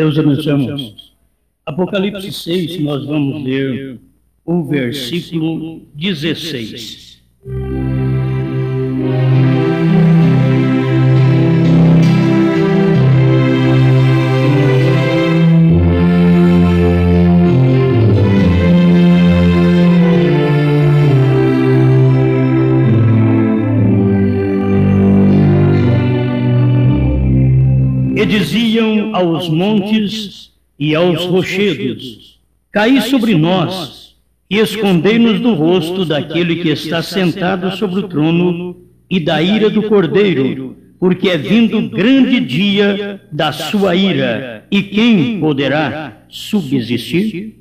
Deus abençoe. Apocalipse 6, nós vamos ler o versículo 16. E diziam aos montes e aos rochedos: caí sobre nós e escondei-nos do rosto daquele que está sentado sobre o trono e da ira do Cordeiro, porque é vindo o grande dia da sua ira, e quem poderá subsistir?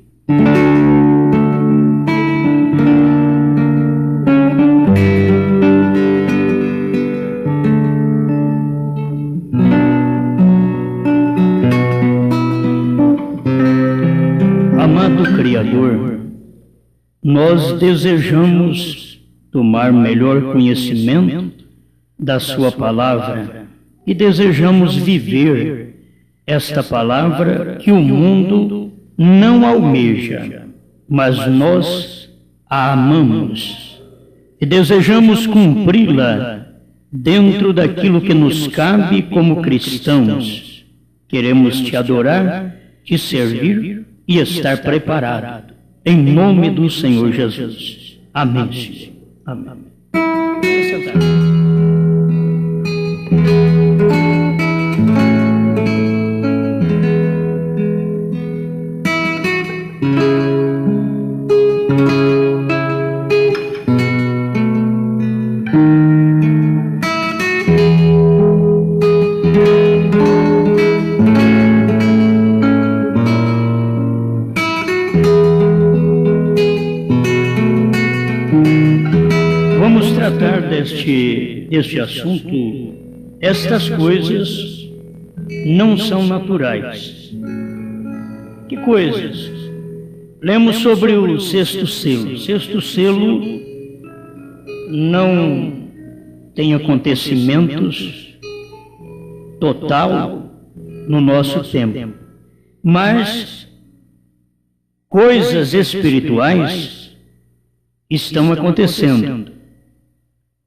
Amado Criador, nós desejamos tomar melhor conhecimento da Sua palavra e desejamos viver esta palavra que o mundo não almeja, mas nós a amamos e desejamos cumpri-la dentro daquilo que nos cabe como cristãos. Queremos Te adorar, Te servir e estar preparado. Em nome do Senhor Jesus. Amém. Senhor. Amém. Vamos tratar deste assunto. Estas coisas não são naturais. Que coisas? Lemos sobre o sexto selo. O sexto selo não tem acontecimentos total no nosso tempo, mas coisas espirituais estão acontecendo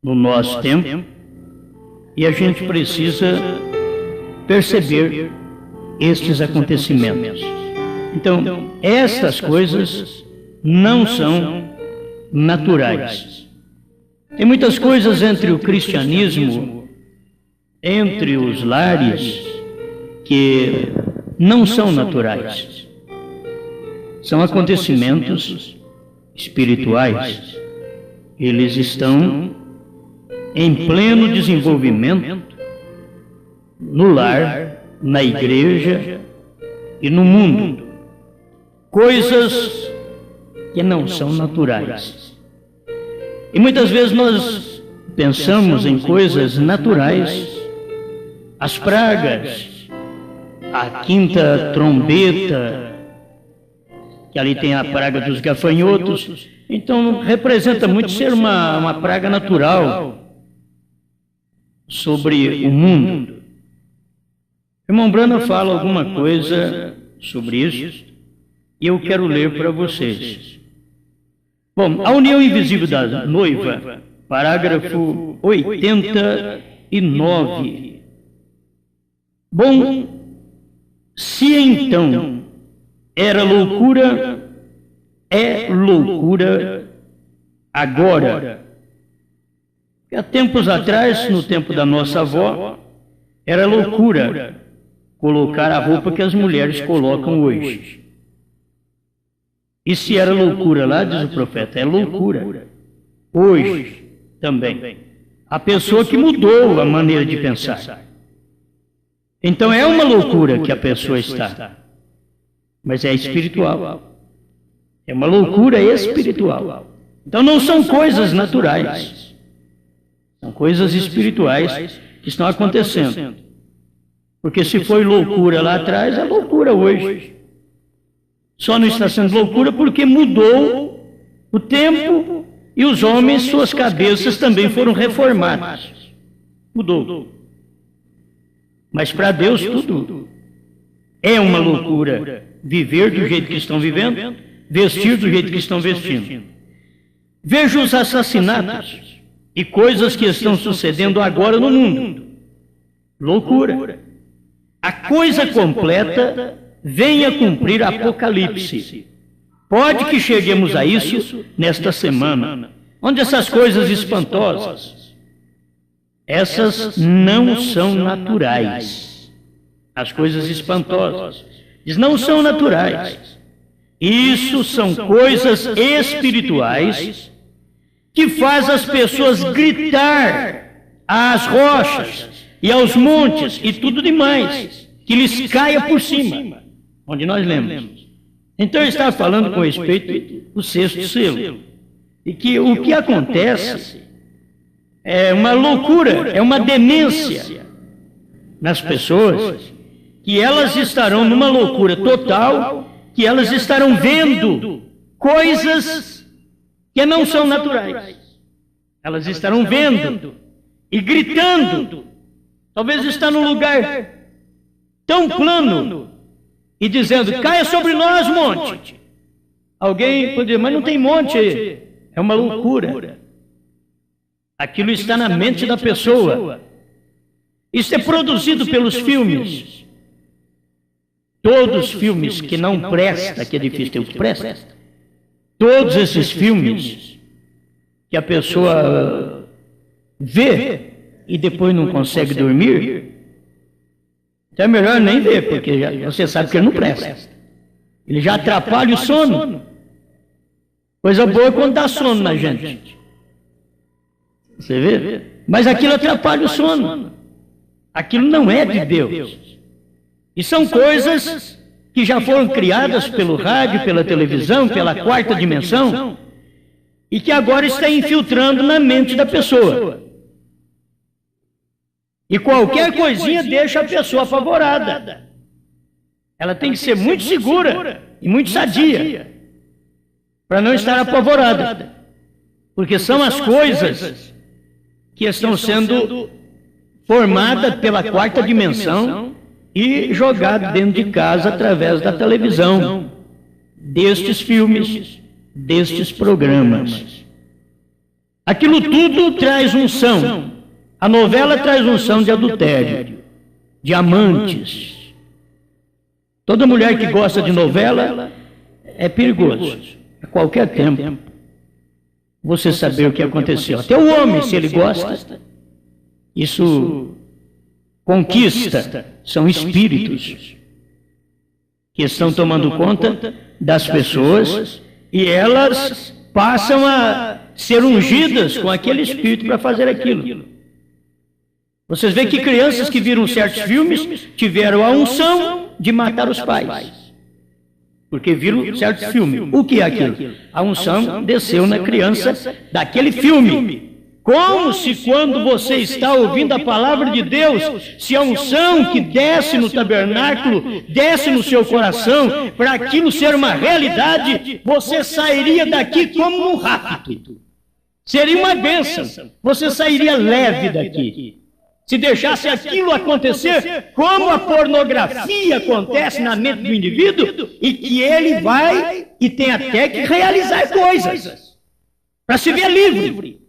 no nosso tempo e a gente precisa perceber estes acontecimentos. Então, estas coisas não são naturais. Tem muitas coisas entre o cristianismo, entre os lares, que não são naturais. São acontecimentos espirituais. Eles estão em pleno desenvolvimento no lar, na igreja e no mundo. Coisas que não são naturais. E muitas vezes nós pensamos em coisas naturais, as pragas, a quinta trombeta, que ali tem a praga dos gafanhotos, então representa muito ser uma praga natural sobre o mundo. O irmão Brana fala alguma coisa sobre isso e eu quero ler para vocês. Bom, a união invisível da noiva, parágrafo 89. Bom, se então era loucura, é loucura agora. Há tempos atrás, no tempo da nossa avó, era loucura colocar a roupa que as mulheres colocam hoje. E se era loucura lá, diz o profeta, é loucura hoje também. A pessoa que mudou a maneira de pensar. Então é uma loucura que a pessoa está, mas é espiritual. É uma loucura espiritual. Então não são coisas naturais. São coisas espirituais que estão acontecendo. Porque se foi loucura lá atrás, é loucura hoje. Só não está sendo loucura porque mudou o tempo e os homens, suas cabeças também foram reformadas. Mudou. Mas para Deus tudo É uma loucura viver do jeito que estão vivendo, vestir do jeito que estão vestindo. Veja os assassinatos e coisas que estão sucedendo agora no mundo. Loucura. A coisa completa vem a cumprir Apocalipse. Pode que cheguemos a isso nesta semana, onde essas coisas espantosas, essas não são naturais. As coisas espantosas, não são naturais. Isso são coisas espirituais que faz as pessoas gritar às rochas e aos montes e tudo demais, que lhes caia por cima, onde nós lemos. Então ele está falando com respeito ao sexto selo, e que o que acontece é uma loucura, é uma demência nas pessoas, que elas estarão numa loucura total, que elas estarão vendo coisas que não são naturais. Elas estarão vendo e gritando. Talvez está num lugar tão plano e dizendo, caia sobre nós, monte. Alguém pode dizer, mas não tem monte. É uma loucura. Aquilo está na mente da pessoa. Isso é produzido pelos filmes. Todos os filmes que não presta, que é difícil ter o que presta. Todos esses filmes que a pessoa vê e depois não consegue dormir, então é melhor nem ver, porque você sabe que ele não presta. Ele já atrapalha o sono. Coisa boa é quando dá sono na gente. Você vê? Mas aquilo atrapalha o sono. Aquilo não é de Deus. E são coisas que já foram criadas pelo rádio, pela televisão, pela quarta dimensão, e que agora está infiltrando na mente da pessoa. E qualquer coisinha deixa a pessoa apavorada. Ela tem que ser muito segura e muito sadia para não estar apavorada. Porque são as coisas que estão sendo formadas pela quarta dimensão e jogadas dentro de casa através da televisão, destes filmes, destes programas. Aquilo tudo traz unção. A novela traz unção de adultério, de amantes. Toda mulher que gosta de novela é perigoso. A qualquer tempo, você saber o que aconteceu. Até o homem, se ele gosta, isso conquista. São espíritos que estão tomando conta das pessoas e elas passam a ser ungidas com aquele espírito para fazer aquilo. Vocês veem que crianças que viram certos filmes tiveram a unção de matar os pais. Porque viram certos filmes. O que é aquilo? A unção desceu na criança daquele filme. Como se quando você está ouvindo a palavra de Deus, se a unção que desce no tabernáculo, desce no seu coração, para aquilo ser uma realidade, você sairia daqui como um rápido. Seria uma bênção. Você sairia leve daqui. Se deixasse aquilo acontecer, como a pornografia acontece na mente do indivíduo, e que ele vai e tem até que realizar coisas para se ver livre.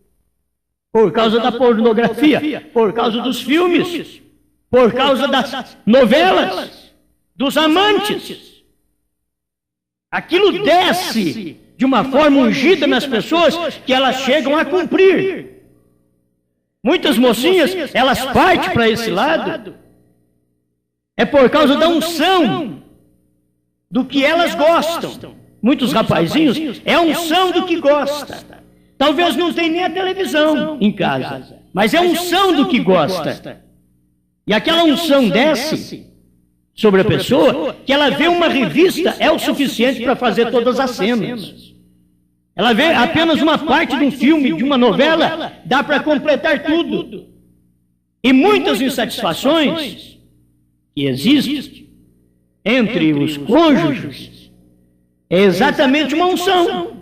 Por causa da pornografia, por causa dos filmes, por causa das novelas, dos amantes. Aquilo desce de uma forma ungida nas pessoas que elas chegam a cumprir. Muitas mocinhas, elas partem para esse lado. É por causa da unção do que elas gostam. Muitos rapazinhos, é a unção do que gosta. Talvez não tenha nem a televisão em casa, mas é a unção do que gosta. E aquela unção desce sobre a pessoa, que ela vê uma revista, é o suficiente para fazer todas as cenas. Ela vê apenas uma parte de um filme, de uma novela, dá para completar tudo. E muitas insatisfações que existem entre os cônjuges é exatamente uma unção.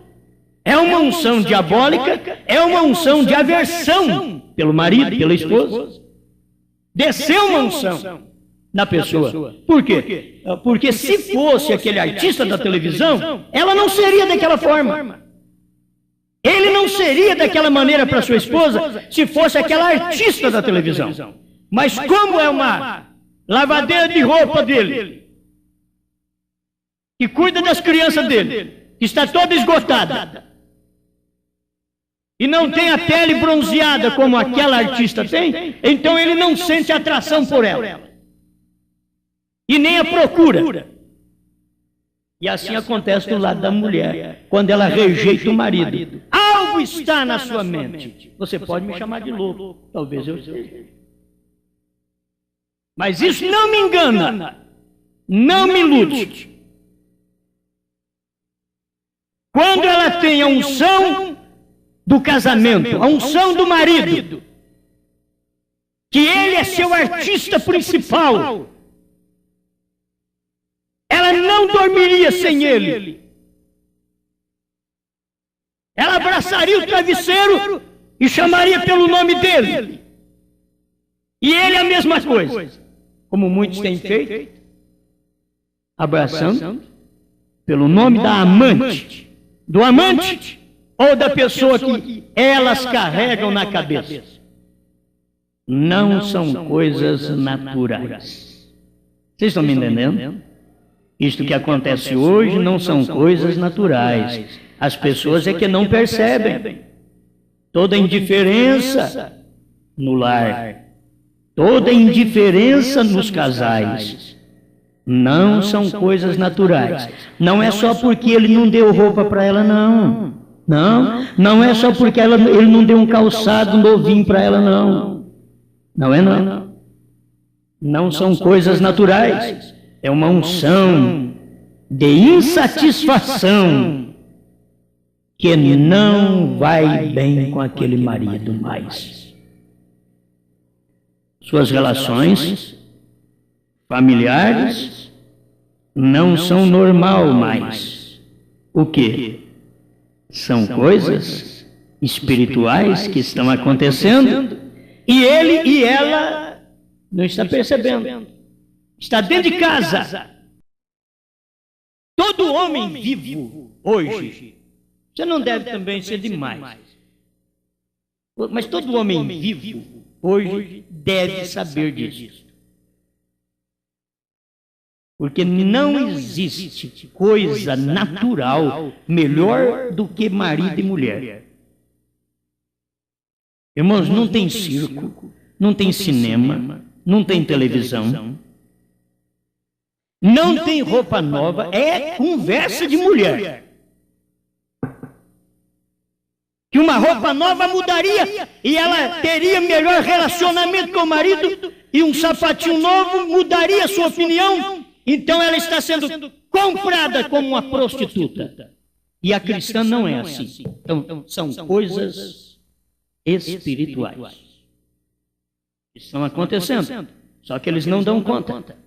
É uma unção diabólica, é uma unção de aversão pelo marido, pela esposa. Desceu uma unção. na pessoa. Por quê? Porque se fosse aquele artista da televisão, ela não seria daquela forma. Ele não seria daquela maneira para sua esposa se fosse aquela artista da televisão. Mas como é uma lavadeira de roupa dele, que cuida das crianças dele, que está toda esgotada, e não tem a pele bronzeada como aquela artista tem, então ele não sente atração por ela. E nem a procura. E assim acontece do lado da mulher, quando ela rejeita o marido. Algo está na sua mente. Você pode me chamar de louco, talvez eu seja. Mas isso não me engana, não me ilude. Quando ela tem a unção do casamento, a unção do marido, que ele é seu artista principal, ela não dormiria sem ele. Ela abraçaria o travesseiro e chamaria pelo nome dele. E ele a mesma coisa, como muitos têm feito, abraçando pelo nome da amante, do amante ou da pessoa que elas carregam na cabeça. Não são coisas naturais. Vocês estão me entendendo? Isto que acontece hoje não são coisas naturais. As pessoas é que não percebem. Toda indiferença no lar, toda indiferença nos casais, não são coisas naturais. Não é só porque ele não deu roupa para ela, não. Não é só porque ele não deu um calçado novinho para ela, não. Não é não. Não são coisas naturais. É uma unção de insatisfação que não vai bem com aquele marido mais. Suas relações familiares não são normal mais. O quê? São coisas espirituais que estão acontecendo e ele e ela não está percebendo. Está dentro de casa. Todo homem vivo hoje, você não deve também ser demais, mas todo homem vivo hoje deve saber disso. Porque não existe coisa natural melhor do que marido e mulher. Irmãos, não tem circo, não tem cinema, não tem televisão, não tem roupa nova, é conversa de mulher. Que uma roupa nova mudaria e ela teria melhor relacionamento com o marido, e um sapatinho novo mudaria a sua opinião. Então ela está sendo comprada como uma prostituta. E a cristã não é assim. Então são coisas espirituais que estão acontecendo, só que eles não dão conta.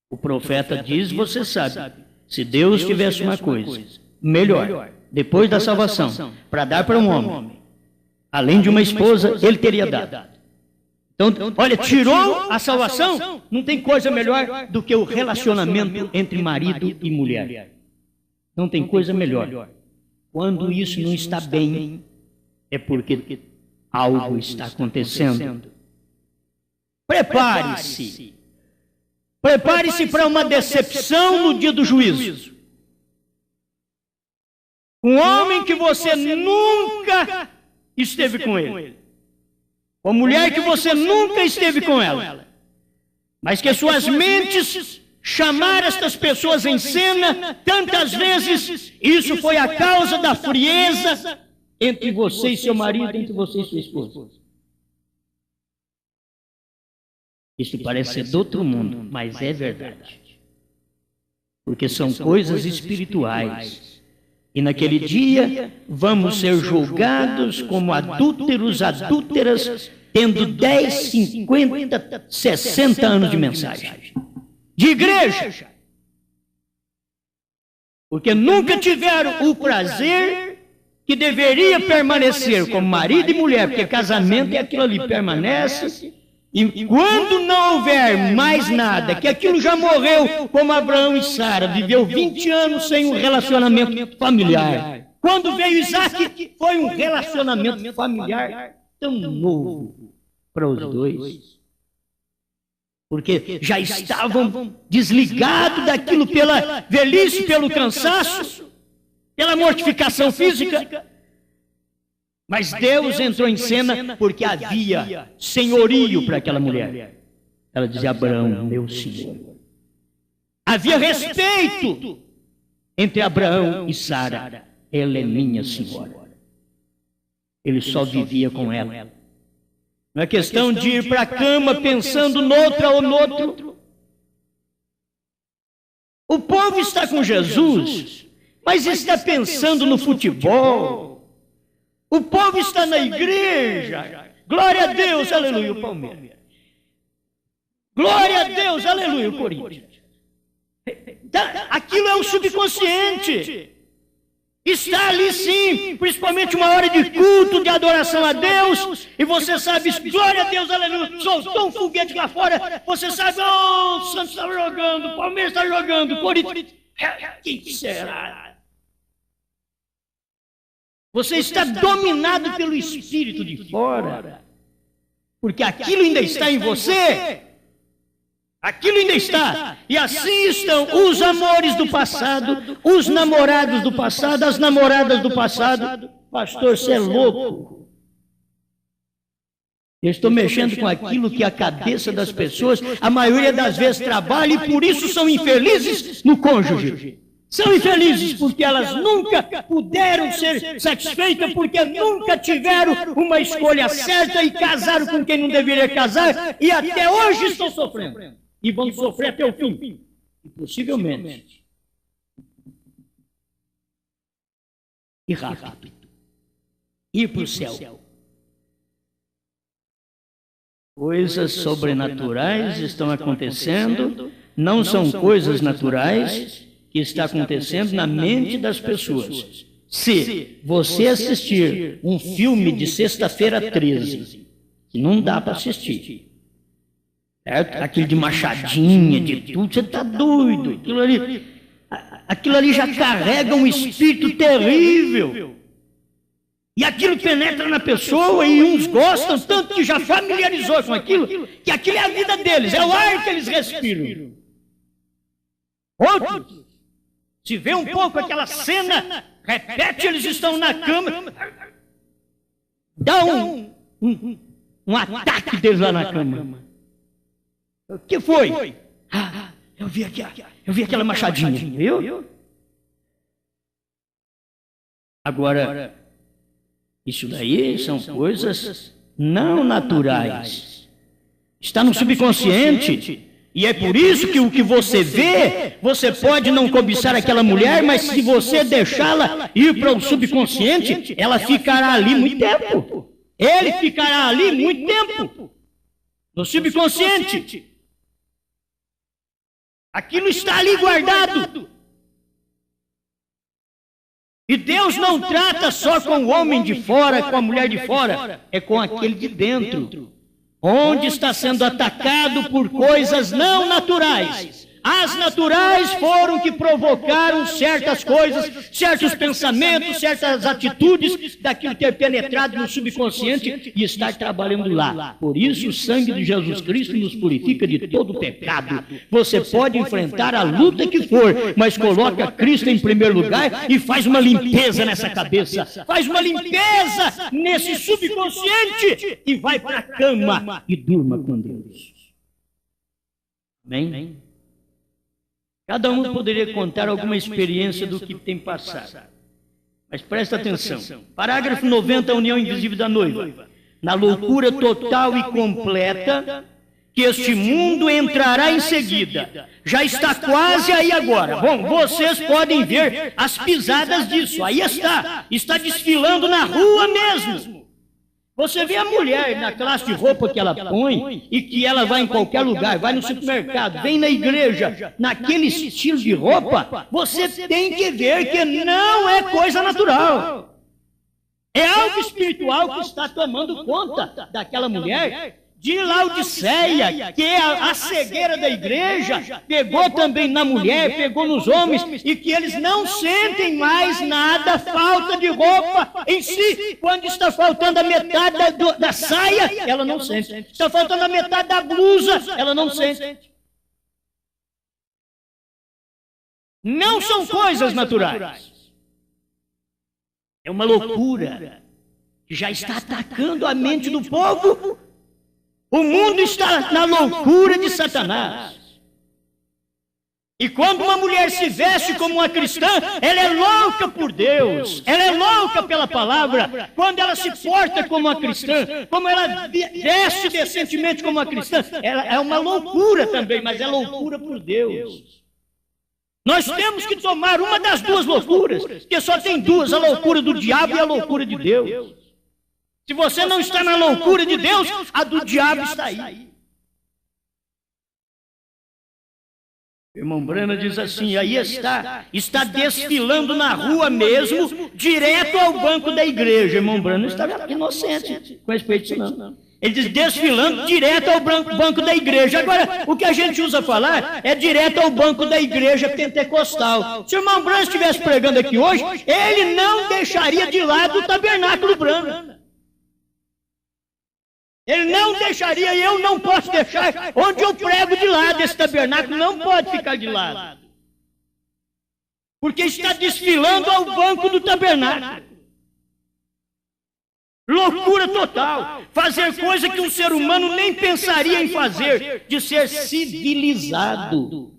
O profeta diz, você sabe, se Deus tivesse uma coisa melhor, depois da salvação, para dar para um homem, além de uma esposa, ele teria dado. Então, olha, tirou a salvação, não tem coisa melhor do que o relacionamento entre marido e mulher. Não tem coisa melhor. Quando isso não está bem, é porque algo está acontecendo. Prepare-se. Prepare-se para uma decepção no dia do juízo. Um homem que você nunca esteve com ele. Uma mulher que você nunca esteve com ela. Mas que suas mentes chamaram estas pessoas em cena tantas vezes. Isso foi a causa da frieza entre você e seu marido, entre você e sua esposa. Isso parece ser do outro mundo, mas é verdade. Porque são coisas espirituais. E naquele dia vamos ser julgados como adúlteros, adúlteras, tendo 10, 50, 60 anos de mensagem. De igreja. Porque nunca tiveram o prazer que deveria permanecer como marido e mulher, porque casamento é aquilo ali, permanece. E quando não houver mais nada, que aquilo já morreu, como Abraão e Sara, viveu 20 anos sem um relacionamento familiar. Quando veio Isaac, foi um relacionamento familiar tão novo para os dois. Porque já estavam desligados daquilo pela velhice, pelo cansaço, pela mortificação física. Mas Deus entrou em cena porque havia senhorio para aquela mulher. Ela dizia: Abraão, meu senhor. Havia respeito entre Abraão e Sara. Ela é minha senhora. Ele só vivia com ela. Não é questão de ir para a cama pensando noutra ou noutro. O povo está com Jesus, mas está pensando no futebol. O povo está na igreja. Glória a Deus, aleluia, o Palmeiras. Glória a Deus, aleluia, o Corinthians. Aquilo é o subconsciente. Está ali sim, principalmente uma hora de culto, de adoração a Deus, e você sabe, glória a Deus, aleluia, soltou um foguete lá fora, você sabe, oh, o Santos está jogando, o Palmeiras está jogando, o Corinthians, quem será? Você está dominado pelo espírito de fora, porque aquilo ainda está em você. Aquilo ainda está. E assim estão os amores do passado, os namorados do passado, as namoradas do passado. Pastor, você é louco. Eu estou mexendo com aquilo que a cabeça das pessoas, a maioria das vezes, trabalha e por isso são infelizes no cônjuge. São infelizes porque elas nunca puderam ser satisfeitas, porque nunca tiveram uma escolha certa e casaram com quem não deveria casar e até hoje estão sofrendo. E vão sofrer até o fim. E possivelmente. E rápido. Ir para o céu. Coisas sobrenaturais estão acontecendo. Não são coisas naturais que está acontecendo na mente das pessoas. Se você assistir um filme de sexta-feira 13, que não dá para assistir. Aquilo de machadinha, de tudo, você está doido. Aquilo ali já carrega um espírito terrível. E aquilo penetra na pessoa e uns gostam tanto que já familiarizou com aquilo, que aquilo é a vida deles, é o ar que eles respiram. Outros, se vê um pouco aquela cena, repete, eles estão na cama, dá um ataque deles lá na cama. O que foi? Eu vi aquela machadinha, viu? Agora, isso daí são coisas não naturais. Está no subconsciente. E é por isso que o que você vê, você pode não cobiçar aquela mulher, mas se você deixá-la ir para o subconsciente, ela ficará ali muito tempo. Ele ficará ali muito tempo. No subconsciente. Aquilo está ali guardado. E Deus não trata só com o homem de fora, com a mulher de fora, é com aquele de dentro, onde está sendo atacado por coisas não naturais. As naturais foram que provocaram certas coisas, certos pensamentos, certas atitudes, daquilo ter penetrado no subconsciente e estar trabalhando lá. Por isso o sangue de Jesus Cristo nos purifica de todo pecado. Você pode enfrentar a luta que for, mas coloca Cristo em primeiro lugar e faz uma limpeza nessa cabeça. Faz uma limpeza nesse subconsciente e vai para a cama e durma com Deus. Amém? Cada um poderia contar alguma experiência do que tem passado. Mas presta atenção. Parágrafo 90, a união invisível da noiva. Na loucura total e completa, que este mundo entrará em seguida. Já está quase aí agora. Bom, vocês podem ver as pisadas disso. Aí está. Está desfilando na rua mesmo. Você vê a mulher na classe de roupa que ela põe e que ela vai em qualquer lugar, vai no supermercado, vem na igreja, naquele estilo de roupa, você tem que ver que não é coisa natural. É algo espiritual que está tomando conta daquela mulher de Laodiceia, que é a cegueira da igreja, pegou também na mulher, pegou nos homens, e que eles não sentem mais nada, falta de roupa em si. Quando está faltando a metade da saia, ela não sente. Está faltando a metade da blusa, ela não sente. Não são coisas naturais. É uma loucura que já está atacando a mente do povo. O mundo está na loucura de Satanás. E quando uma mulher se veste como uma cristã, ela é louca por Deus, ela é louca pela palavra. Quando ela se porta como uma cristã, como ela veste decentemente como uma cristã, ela é uma loucura também, mas é loucura por Deus. Nós temos que tomar uma das duas loucuras, porque só tem duas, a loucura do diabo e a loucura de Deus. Se você não está na loucura de Deus, a do diabo está aí. O irmão Brana diz assim, aí está desfilando na rua mesmo, direto ao banco da igreja. O irmão Brana estava inocente com respeito a isso não. Ele diz desfilando direto ao banco da igreja. Agora, o que a gente usa falar é direto ao banco da igreja pentecostal. Se o irmão Brana estivesse pregando aqui hoje, ele não deixaria de lado o tabernáculo Brana. Ele não deixaria, e eu não posso deixar, onde eu prego de lado, esse tabernáculo não pode ficar de lado. Porque está desfilando ao banco do tabernáculo. Loucura total. Fazer coisa que um ser humano nem pensaria em fazer, de ser civilizado.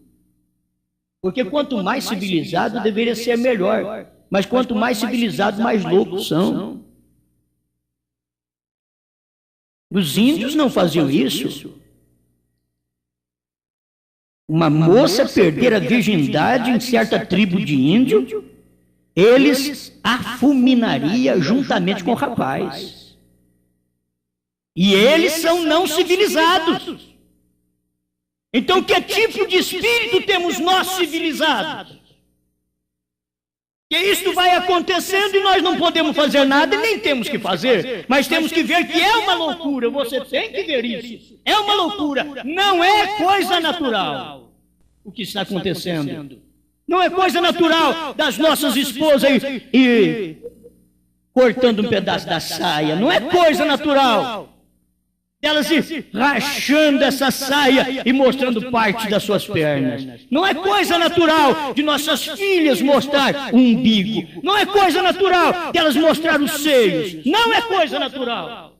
Porque quanto mais civilizado, deveria ser melhor. Mas quanto mais civilizado, mais loucos são. Os índios não faziam isso. Uma moça perder a virgindade em certa tribo de índio, eles a fulminaria juntamente com o rapaz. E eles são não civilizados. Então, que tipo de espírito temos nós civilizados? Que isto vai acontecendo e nós não podemos fazer nada e nem temos que fazer, mas temos que ver que é uma loucura, você tem que ver isso. É uma loucura, não é coisa natural o que está acontecendo. Não é coisa natural das nossas esposas e cortando um pedaço da saia, não é coisa natural delas ir rachando essa saia e mostrando parte das suas pernas. Não é coisa natural de nossas filhas mostrar o umbigo. Não é coisa natural delas mostrar os seios. Não é coisa natural.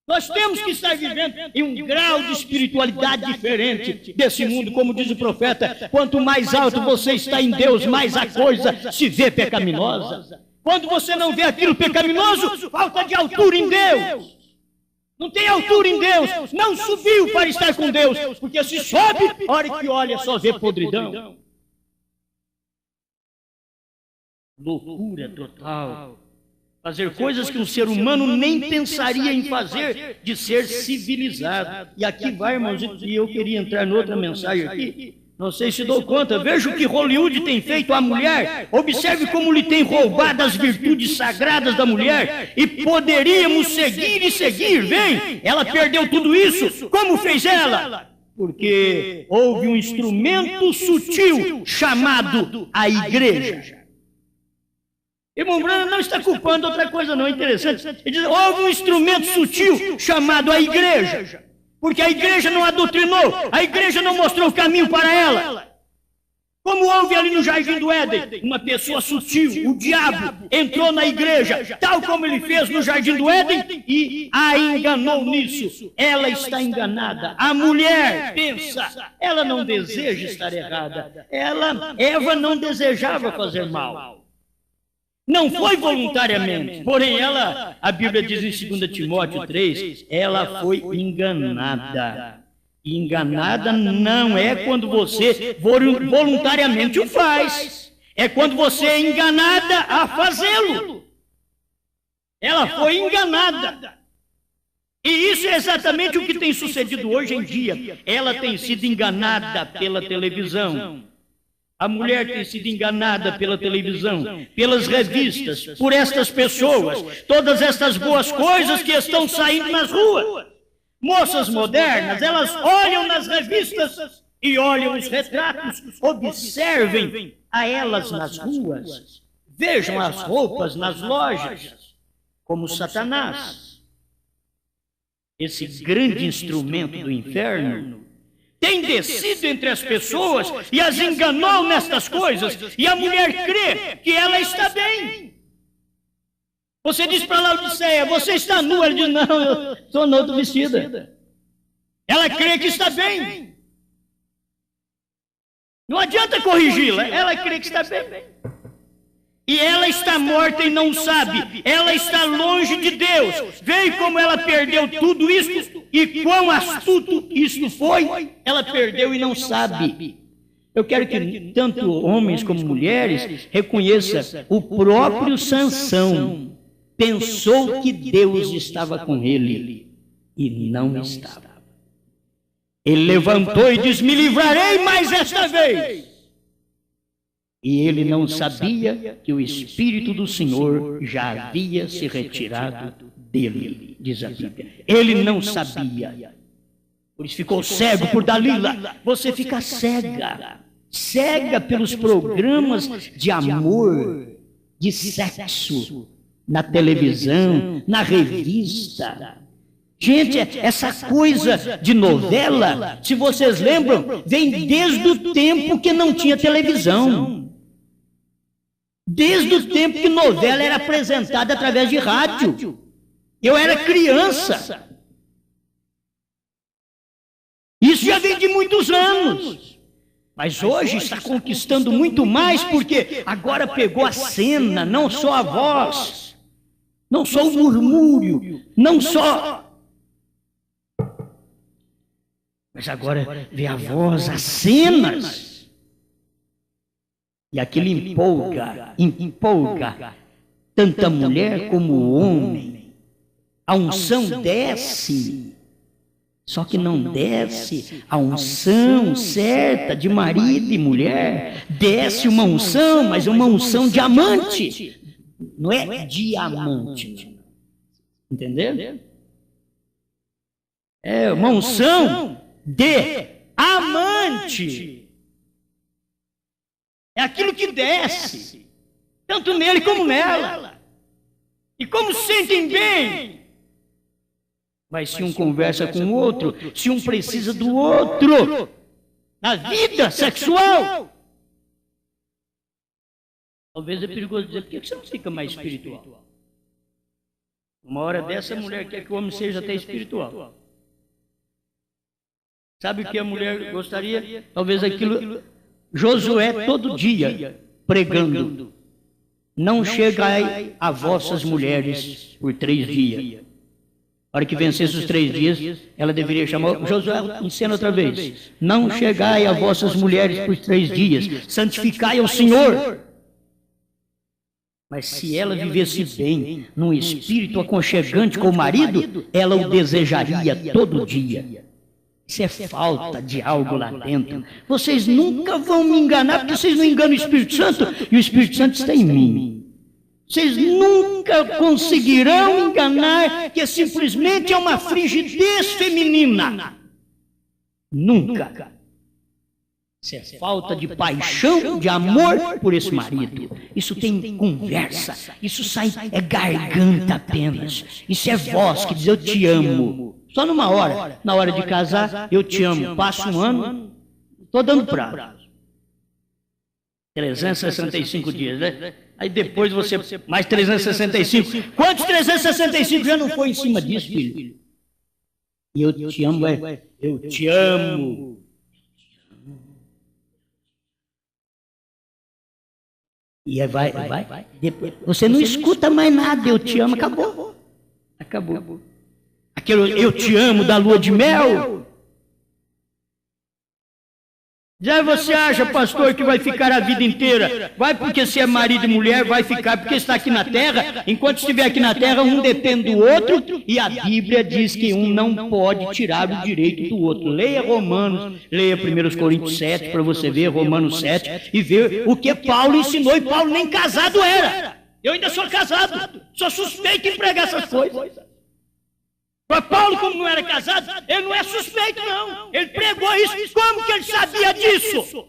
Nós temos que estar vivendo em um grau de espiritualidade diferente desse mundo, como diz o profeta, quanto mais alto você está em Deus, mais a coisa se vê pecaminosa. Quando você não vê aquilo pecaminoso, falta de altura em Deus. Não tem altura em Deus, não subiu para estar com Deus, porque se sobe, a hora que olha só vê podridão. Loucura total. Fazer coisas que um ser humano nem pensaria em fazer, de ser civilizado. E aqui vai, irmãos, e eu queria entrar noutra mensagem aqui. Não sei se dou conta, veja o que Hollywood tem feito à mulher, observe como lhe tem roubado as virtudes sagradas da mulher, e poderíamos seguir e seguir, vem, ela perdeu tudo isso, como fez ela? Porque houve um instrumento sutil chamado a igreja. Irmão Brana não está culpando outra coisa não, interessante, ele diz, houve um instrumento sutil chamado a igreja. Porque a igreja não a doutrinou, a igreja não mostrou o caminho para ela. Como houve ali no Jardim do Éden, uma pessoa sutil, o diabo, entrou na igreja, tal como ele fez no Jardim do Éden, e a enganou nisso. Ela está enganada. A mulher pensa, ela não deseja estar errada. Eva não desejava fazer mal. Não foi voluntariamente, porém ela, a Bíblia diz em 2 Timóteo 3, ela foi enganada. E enganada não é quando você voluntariamente o faz, é quando você é enganada a fazê-lo. Ela foi enganada. E isso é exatamente o que tem sucedido hoje em dia. Ela tem sido enganada pela televisão. A mulher tem sido enganada pela televisão, pelas revistas, por estas pessoas, todas estas boas coisas que estão saindo nas ruas. moças modernas, elas olham nas revistas e olham os retratos, observem a elas nas ruas, vejam as roupas nas lojas, como Satanás, esse grande instrumento do inferno, tem descido entre as pessoas e as enganou nestas coisas, e a mulher crê que ela está bem. Você diz para Laodiceia, você está nua? Ela diz, não, eu estou noutra vestida. Ela crê que está bem. Não adianta corrigi-la, ela crê que está bem. E ela está morta e não sabe, ela está longe de Deus. Veja como ela perdeu tudo isso e quão astuto isso foi, ela perdeu e não sabe. Eu quero que tanto homens como mulheres reconheçam o próprio Sansão. Pensou que Deus estava com ele e não estava. Ele levantou e disse, me livrarei mais esta vez. E ele não sabia que o Espírito do Senhor já havia se retirado dele, diz a Bíblia. Ele não sabia. Por isso ficou cego por Dalila. Você fica cega. Cega pelos programas de amor, de sexo, na televisão, na revista. Gente, essa coisa de novela, se vocês lembram, vem desde o tempo que não tinha televisão. Desde o tempo que novela era apresentada através de rádio. Eu era criança. Isso já vem de muitos anos. Mas hoje está conquistando muito mais, porque agora pegou a cena, não só a voz, não só o murmúrio, não só... Mas agora vê a voz, as cenas. E aquilo empolga tanto a mulher como o homem. A unção desce, só que não desce a unção certa de marido e mulher. Desce uma unção, mas uma unção diamante. Não é diamante. Entendeu? É uma unção de amante. É aquilo que desce, tanto nele como nela. E como sentem bem. Mas se um conversa com o outro, se um precisa do outro, na vida sexual, talvez é perigoso dizer, por que você não fica mais espiritual? Uma hora dessa, a mulher quer que o homem seja até espiritual. Sabe o que a mulher gostaria? Talvez aquilo... Josué todo dia pregando, não chegai a vossas mulheres por 3 dias. A hora que vencesse os 3 dias, ela deveria chamar, Josué, ensina outra vez, não chegai a vossas mulheres por 3 dias, santificai ao Senhor. Mas se ela vivesse bem, num espírito aconchegante com o marido, ela o desejaria todo dia. Isso é falta de algo lá dentro. Vocês nunca vão me enganar, porque vocês não enganam o Espírito Santo, e o Espírito Santo está em mim. Vocês nunca conseguirão enganar que simplesmente é uma frigidez feminina. Nunca. Isso é falta de paixão, de amor por esse marido. Isso tem conversa, isso sai, é garganta apenas. Isso é voz que diz eu te amo. Só numa hora, na hora de casar, eu te amo. Passa um ano, estou dando prazo. 365 dias, né? Aí depois você, mais 365. Quantos 365 já não foi em cima disso, filho? E eu te amo, eu te amo. E aí vai. Depois, você não escuta mais nada, eu te amo, acabou. Acabou. Aquele eu te amo da lua de mel. Já você acha, pastor, que vai ficar a vida inteira? Vai porque se é marido e mulher, vai ficar porque está aqui na terra. Enquanto estiver aqui na terra, um depende do outro. E a Bíblia diz que um não pode tirar o direito do outro. Leia Romanos, leia 1 Coríntios 7, para você ver Romanos 7, e ver o que Paulo ensinou. E Paulo nem casado era. Eu ainda sou casado. Sou suspeito em pregar essas coisas. Mas Paulo, como não era casado, ele não é suspeito, não. Ele pregou isso. Como que ele sabia disso?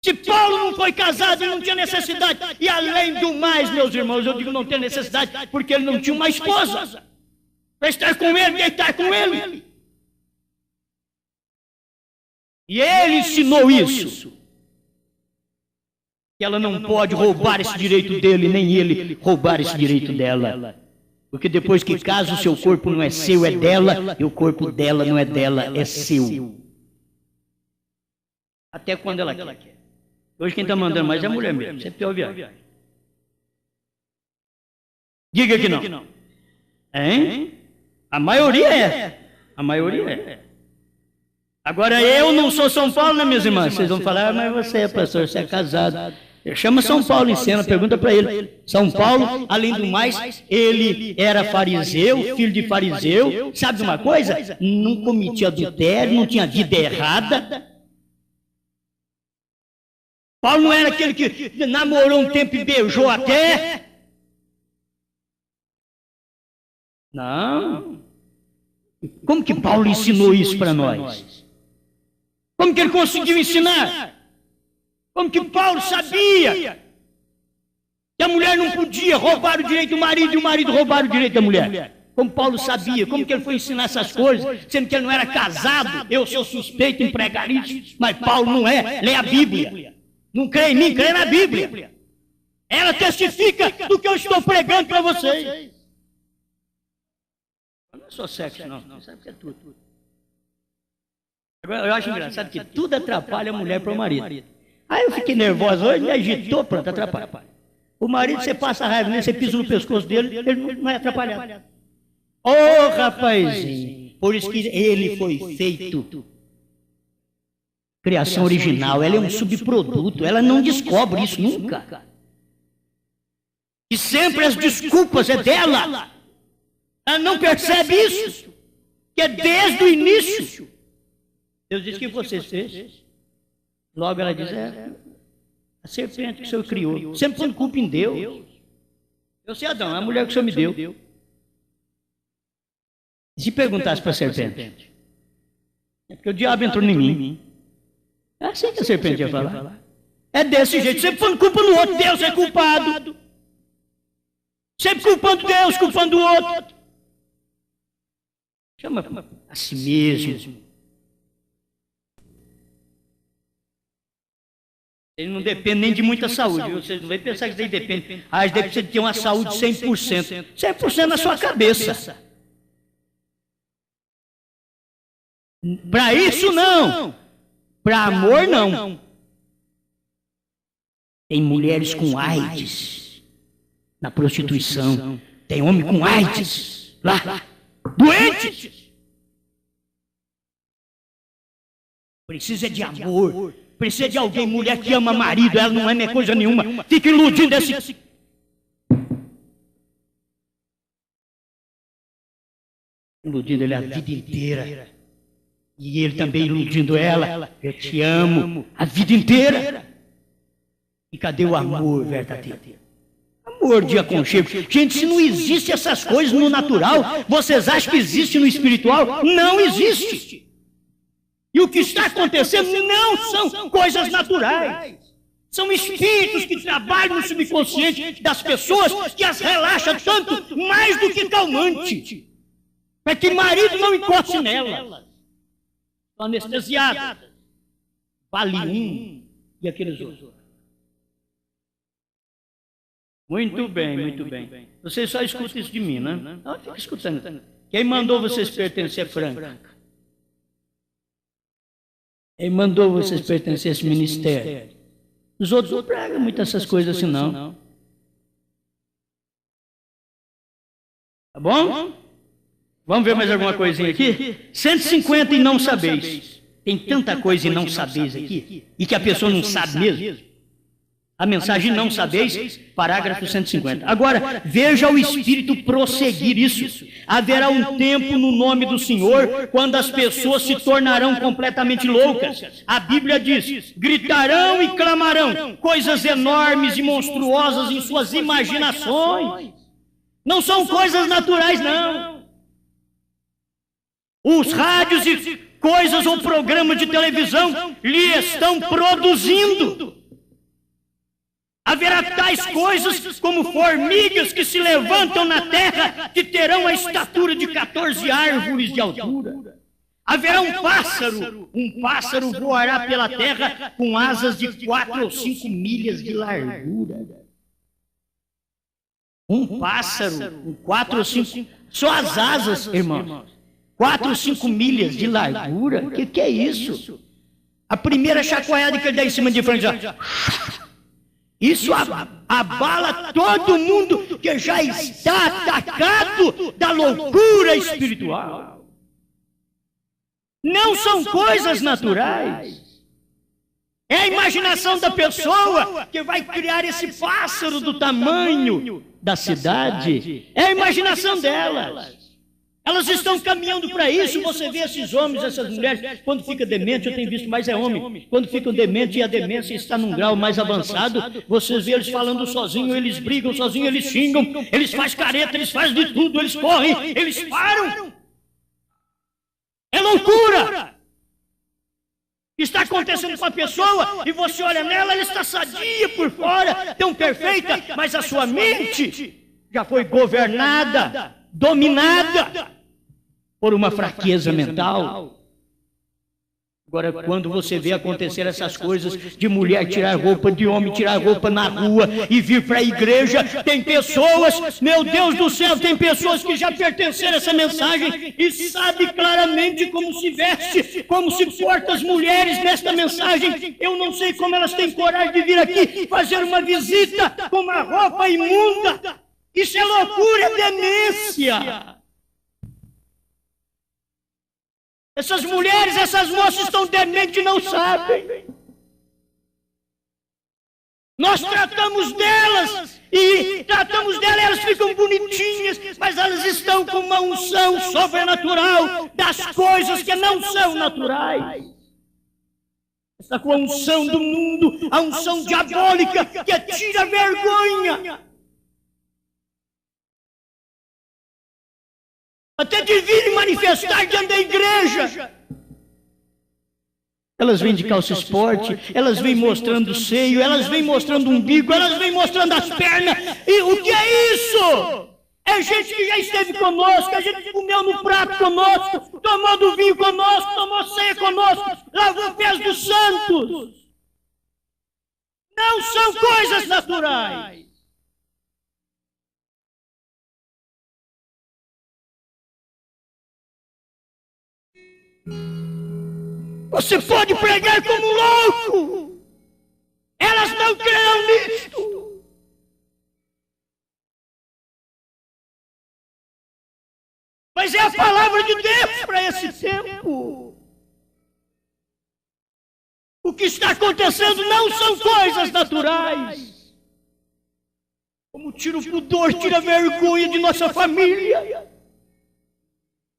Se Paulo não foi casado, ele não tinha necessidade. E além do mais, meus irmãos, eu digo não tem necessidade, porque ele não tinha uma esposa para estar com ele, deitar com ele. E ele ensinou isso. Que ela não pode roubar esse direito dele, nem ele roubar esse direito dela. Porque depois que casa, o seu corpo não é seu, é dela, e o corpo dela não é dela, é seu. Até quando ela quer. Hoje quem está mandando mais é a mulher mesmo. Você tem viagem. Diga que não. Hein? A maioria é. A maioria é. Agora eu não sou São Paulo, né, minhas irmãs? Vocês vão falar, mas você é pastor, você é casado. Chama São Paulo em cena, pergunta para ele. São Paulo, além do mais, ele era fariseu, filho de fariseu. Sabe de uma coisa? Não cometia adultério, não tinha vida errada. Paulo não era aquele que namorou um tempo e beijou até. Não. Como que Paulo ensinou isso para nós? Como que ele conseguiu ensinar? Como que Paulo sabia que a mulher não podia roubar o direito do marido e o marido roubar o direito da mulher? Como Paulo sabia? Como que ele foi ensinar essas coisas, sendo que ele não era casado? Eu sou suspeito em pregar isso, mas Paulo não é. Lê a Bíblia. Não crê em mim, crê na Bíblia. Ela testifica do que eu estou pregando para vocês. Não é só sexo, não. Você sabe que é tudo. Agora, eu acho engraçado que tudo atrapalha a mulher para o marido. Aí eu fiquei nervosa hoje, me agitou, pronto, atrapalha. O marido, você passa raiva nele, você pisa no pescoço dele, ele não é atrapalhado. Ô, rapazinho, por isso que ele foi feito. Criação original, ela é um subproduto, ela não descobre isso nunca. E sempre as desculpas é dela. Ela não percebe isso, que é desde o início. Deus disse que você fez. Logo ela diz, a serpente que o Senhor criou. Sempre pondo culpa em Deus. Eu sei, Adão, é a mulher que o Senhor me deu. E se perguntasse para a serpente? É porque o diabo entrou em mim. É assim que a serpente ia falar. É desse jeito, sempre pondo culpa no outro. Deus é culpado. Sempre culpando Deus, culpando o outro. Chama a si mesmo. Ele não depende nem de muita saúde. Você não vai pensar que isso daí depende. Ah, isso daí precisa ter uma saúde 100%. 100% na sua cabeça. Para isso não. Para amor não. Tem mulheres com AIDS na prostituição. Tem homem com AIDS lá. Doentes. Precisa de amor. Precisa de alguém, mulher que ama marido, ela não é coisa nenhuma. Fica iludindo esse... Iludindo ele a vida inteira. E ele também iludindo ela. Eu te amo a vida inteira. E cadê o amor verdadeiro? Amor de aconchego. Gente, se não existe essas coisas no natural, vocês acham que existe no espiritual? Não existe. E o que está acontecendo não são coisas naturais. São espíritos que trabalham no subconsciente das pessoas que as relaxam tanto, mais do que calmante. Para que marido não encoste nelas. Estão anestesiadas. Valium e aqueles outros. Muito bem, muito bem. Vocês só escutam isso de mim, né? Não, fica escutando. Quem mandou vocês pertencer a Franca? Ele mandou vocês pertencer a esse ministério. Os outros não pregam muito essas coisas assim, não. Tá bom? Vamos ver mais alguma coisinha aqui? 150 e não sabeis. Tem tanta coisa e não sabeis aqui, e que a pessoa não sabe mesmo. A mensagem não sabeis, parágrafo 150. Agora, veja o Espírito prosseguir isso. Haverá um tempo no nome do Senhor, quando as pessoas se tornarão completamente loucas. A Bíblia diz, gritarão e clamarão, coisas enormes e monstruosas em suas imaginações. Não são coisas naturais, não. Os rádios e coisas ou programas de televisão lhe estão produzindo. Haverá tais coisas como formigas que se levantam na terra, que terão a estatura de 14 árvores de altura. Haverá um pássaro voará pela terra com asas de 4 ou 5 milhas de largura. Um pássaro, 4 ou 5, só as asas, irmãos, 4 ou 5 milhas de largura. O que é isso? A primeira chacoalhada que ele dá em cima de frente, já... Isso abala todo mundo que já está atacado da loucura espiritual. Não são coisas naturais. É a imaginação da pessoa que vai criar esse pássaro do tamanho da cidade. É a imaginação delas. Elas estão caminhando para isso. Você vê esses homens, essas mulheres, quando fica demente, eu tenho visto mais é homem, quando ficam dementes e a demência está num grau mais avançado, vocês vê eles falando sozinhos, eles brigam sozinhos, eles xingam, eles fazem careta, eles fazem de tudo, eles correm, eles param. É loucura! Está acontecendo com a pessoa e você olha nela, ela está sadia por fora, tão perfeita, mas a sua mente já foi governada, dominada por uma fraqueza mental. Agora, quando você vê acontecer essas coisas de mulher tirar roupa, de homem tirar roupa na rua e vir para a igreja, tem pessoas, meu Deus do céu, tem pessoas que já pertenceram a essa mensagem e sabem claramente como se veste, como se porta as mulheres nesta mensagem. Eu não sei como elas têm coragem de vir aqui fazer uma visita com uma roupa imunda. Isso é loucura, é demência. Essas mulheres, essas moças estão dementes e não sabem. Nós tratamos delas e elas ficam bonitinhas, mas elas estão com uma unção sobrenatural das coisas que não são naturais. Está com a unção do mundo, a unção diabólica que tira vergonha. Até de vir e manifestar diante da igreja. Elas vêm de calça esporte, elas vêm mostrando o seio, elas vêm mostrando o umbigo, elas vêm mostrando as pernas. E o que é isso? É gente que já esteve conosco, a gente comeu no prato conosco, tomou do vinho conosco, tomou ceia conosco, lavou os pés dos santos. Não são coisas naturais. Você pode pregar como louco. Elas não crerão nisto. Mas é a palavra de Deus para esse tempo. O que está acontecendo não são coisas naturais. Como tira o pudor, tira a vergonha de nossa família.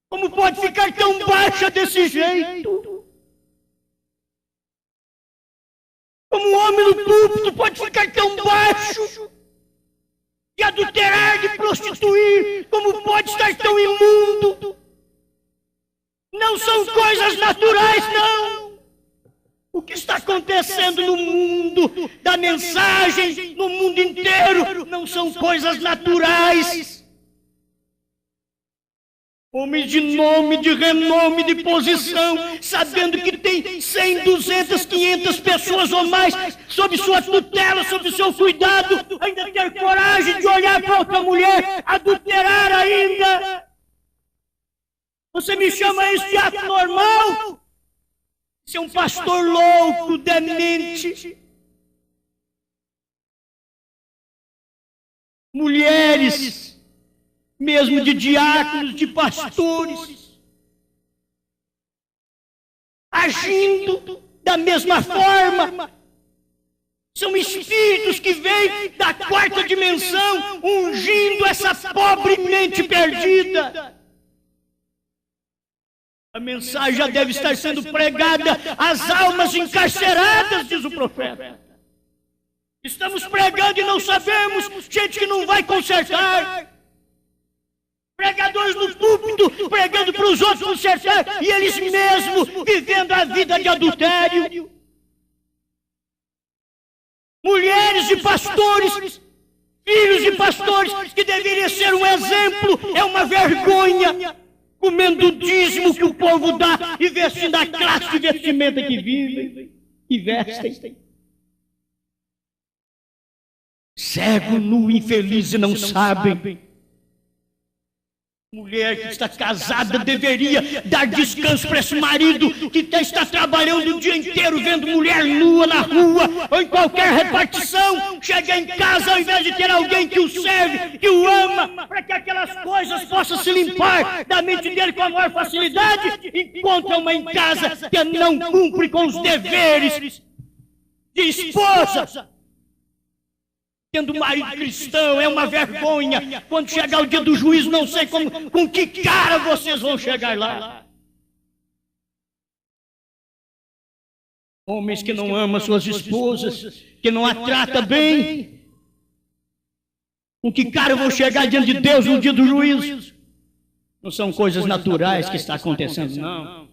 Como pode ficar tão baixa desse jeito? Como um homem no púlpito pode ficar tão baixo? De adulterar, de prostituir, como pode estar tão imundo? Não são coisas naturais, não. O que está acontecendo no mundo da mensagem, no mundo inteiro, não são coisas naturais. Homens de nome, de renome, de posição, sabendo que tem 100, 200, 500 pessoas ou mais sob sua tutela, sob seu cuidado, ainda ter coragem de olhar para outra mulher, adulterar ainda. Você me chama isso de ato normal? Você é um pastor louco, demente. Mulheres, mesmo de diáconos, de pastores, agindo da mesma forma. São espíritos que vêm da quarta dimensão, ungindo essa pobre mente perdida. A mensagem já deve estar sendo pregada às almas encarceradas, diz o profeta. Estamos pregando e não sabemos, gente que não vai consertar. Pregadores no púlpito, pregando para os outros no sertão, e eles mesmos vivendo a vida de adultério. Mulheres de pastores, filhos de pastores, que deveriam ser um exemplo, é uma vergonha, comendo o dízimo que o povo dá e vestindo a classe de vestimenta que vivem e vestem. Cego, nu, infeliz e não sabem. Mulher que está casada deveria dar descanso para esse marido que está trabalhando o dia inteiro vendo mulher nua na rua ou em qualquer repartição. Chega em casa, ao invés de ter alguém que o serve, que o ama, para que aquelas coisas possam se limpar da mente dele com a maior facilidade, encontra uma em casa que não cumpre com os deveres de esposa. Tendo marido cristão, é uma vergonha. Quando chegar o dia do juízo, não sei com que cara vocês vão chegar lá. Homens que não amam suas esposas, que não a tratam bem, com que cara vão chegar diante de Deus no dia do juízo? Não são coisas naturais que está acontecendo, não.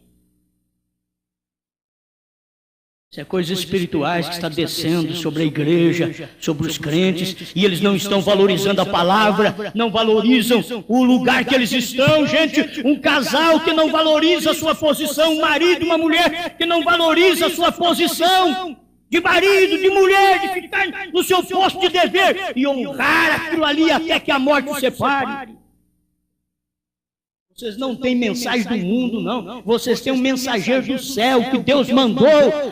Isso é coisas espirituais que está descendo sobre a igreja, sobre os crentes, e eles não estão valorizando a palavra, não valorizam o lugar que eles estão. Gente, um casal que não valoriza a sua posição, um marido, uma mulher que não valoriza a sua posição de marido, de mulher, de ficar no seu posto de dever e honrar aquilo ali até que a morte os separe. Vocês não têm mensagem do mundo, não. Vocês têm um mensageiro do céu que Deus mandou.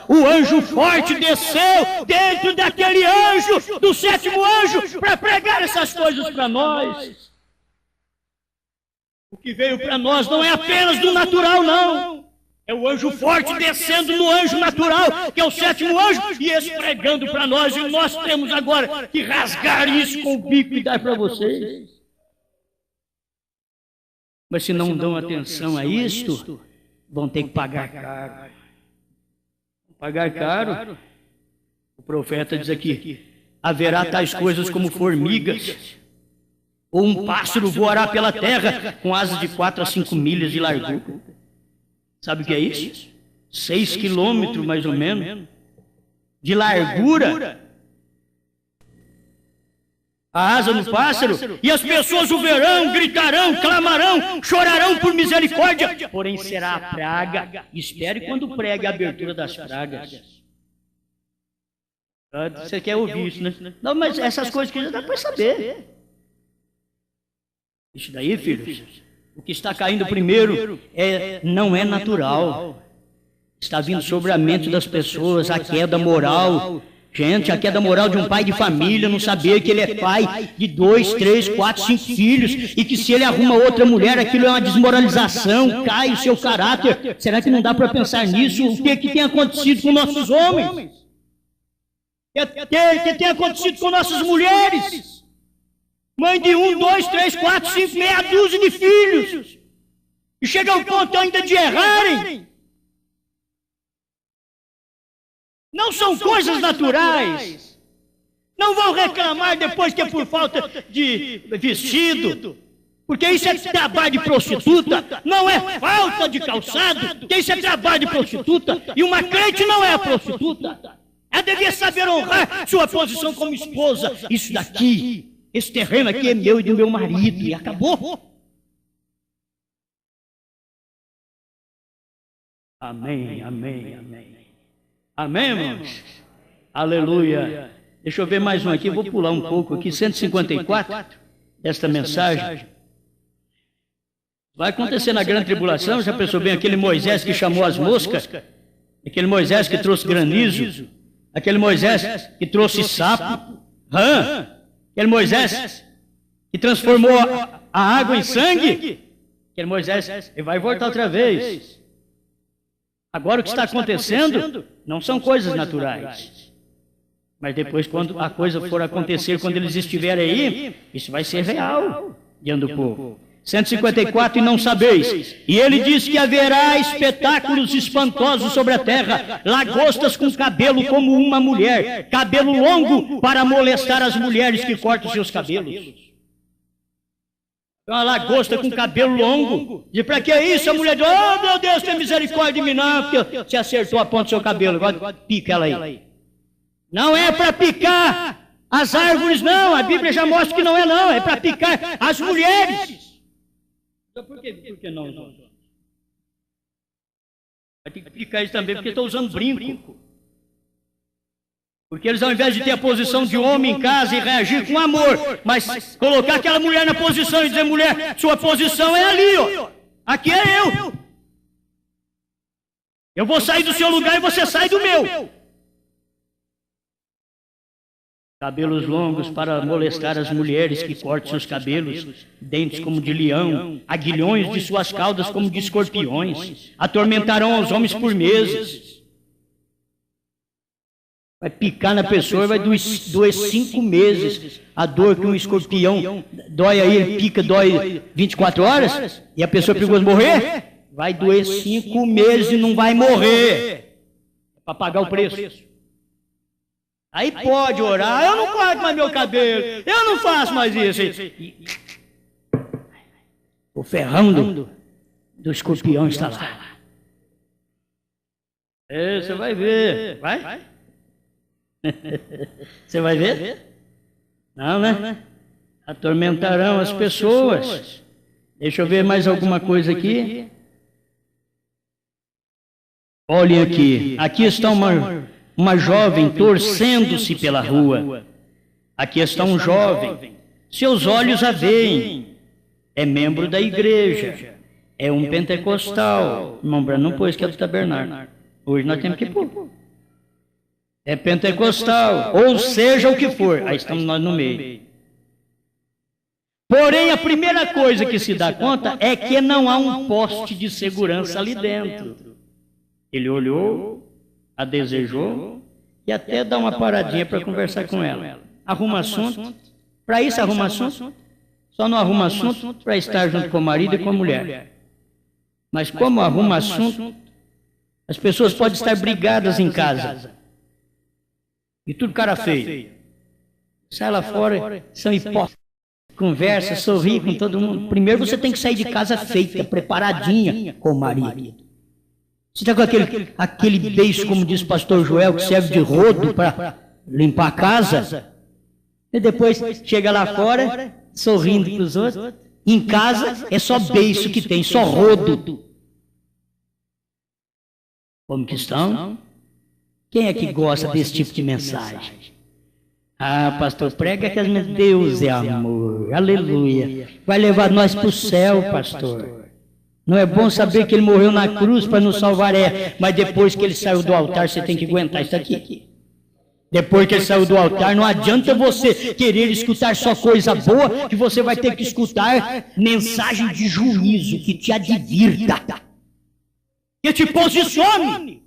O anjo forte desceu dentro daquele anjo, do sétimo anjo, para pregar essas coisas para nós. O que veio para nós não é apenas do natural, não. É o anjo forte descendo no anjo natural, que é o sétimo anjo, e esse pregando para nós. E nós temos agora que rasgar isso com o bico e dar para vocês. Mas se não dão atenção a isto, vão ter que pagar caro. Pagar caro. O profeta diz aqui: haverá tais coisas como formigas, ou um pássaro voará pela terra com asas de 4 a 5 milhas de largura. Sabe o que é isso? 6 quilômetros, mais ou menos, de largura. A asa no pássaro, e as pessoas o verão, gritarão, clamarão, chorarão por misericórdia, porém será a praga. Espere quando pregue a abertura das pragas. Você quer ouvir isso, né? Não, mas essas coisas que já dá para saber. Isso daí, filhos, o que está caindo primeiro não é natural. Está vindo sobre a mente das pessoas a queda moral. Gente, a queda moral de um pai de família, não saber que ele é pai de 2, 3, 4, 5 filhos, e que se ele arruma outra mulher, aquilo é uma desmoralização, cai o seu caráter. Será que não dá para pensar nisso? O que tem acontecido com nossos homens? O que tem acontecido com nossas mulheres? Mãe de 1, 2, 3, 4, 5, meia dúzia de filhos, e chega ao ponto ainda de errarem. Não são coisas naturais. Não vão reclamar depois que é por falta de vestido, porque isso é trabalho de prostituta. Não é falta de calçado, porque isso é trabalho de prostituta. E uma crente não é a prostituta. Ela devia saber honrar sua posição como esposa. Isso daqui, esse terreno aqui é meu e do meu marido, e acabou. Amém, amém, amém. Amém, irmãos? Aleluia. Deixa eu ver mais um aqui, vou pular um pouco aqui, 154, desta mensagem. Vai acontecer na grande tribulação, já pensou bem, aquele Moisés que chamou as moscas, aquele Moisés que trouxe granizo, aquele Moisés que trouxe sapo, aquele Moisés que transformou a água em sangue, aquele Moisés, ele vai voltar outra vez. Agora o que está acontecendo não são coisas naturais. Mas depois, quando a coisa for acontecer, quando eles estiverem aí, isso vai ser real diante do povo. 154, e não sabeis. E ele diz que haverá espetáculos espantosos sobre a terra, lagostas com cabelo como uma mulher, cabelo longo para molestar as mulheres que cortam seus cabelos. uma lagosta com cabelo longo. E para que isso? A mulher diz, oh meu Deus, tem misericórdia de mim, não, porque você acertou a ponta do seu cabelo, agora pica ela aí. Não é para picar as árvores, não. A Bíblia já mostra que não é, não. É para picar as mulheres. Então por que não, João? Vai ter que picar eles também, porque estão usando brinco. Porque eles, ao invés de ter a posição de homem em casa e reagir com amor, mas colocar aquela mulher na posição e dizer, mulher, sua posição é ali, ó. Aqui é eu. Eu vou sair do seu lugar e você sai do meu. Cabelos longos para molestar as mulheres que cortam seus cabelos, dentes como de leão, aguilhões de suas caudas como de escorpiões, atormentarão os homens por meses. Vai picar na pessoa e vai doer 5 meses. A dor que um escorpião dói aí, ele pica, dói 24 horas, e a pessoa é perigosa morrer, vai doer 5 meses e não vai morrer. É para pagar o preço. Aí pode orar, eu não corto mais meu cabelo, eu não faço mais isso. O ferrão do escorpião está lá. Você vai ver. Vai? Você vai ver? Não, né? Atormentarão as pessoas. Deixa eu ver mais alguma coisa aqui. Olhem aqui. Aqui está uma jovem torcendo-se pela rua. Aqui está um jovem. Seus olhos a veem. É membro da igreja. É um pentecostal. Irmão Brano não pôs que é do tabernáculo. Hoje nós temos que pôr. É pentecostal. Ou seja o que for. Aí estamos nós no meio. Porém, a primeira coisa que se dá conta é que não há um poste de segurança ali dentro. Ele olhou, a desejou e até dá uma paradinha para conversar com ela. Arruma assunto. Para isso arruma assunto. Só não arruma assunto para estar junto com o marido e com a mulher. Mas como arruma assunto, as pessoas podem estar brigadas em casa. E tudo cara feio. Sai lá fora, são hipócritas. Conversa, sorri com todo mundo. Primeiro você tem que sair de casa feita, preparadinha com o marido. Você está com aquele beijo, como diz o pastor Joel, que serve de rodo para limpar a casa. E depois chega lá fora, sorrindo para os outros. Em casa é só beijo que tem, só rodo. Como que estão? Quem é que gosta desse tipo de mensagem? Ah, pastor, prega que Deus é amor, aleluia. Vai levar nós para o céu, pastor. Não é bom saber que ele morreu na cruz para nos salvar, mas depois que ele saiu do altar, você tem que aguentar isso aqui. Depois que ele saiu do altar, não adianta você querer escutar só coisa boa, que você vai ter que escutar mensagem de juízo, que te advirta, que te posicione.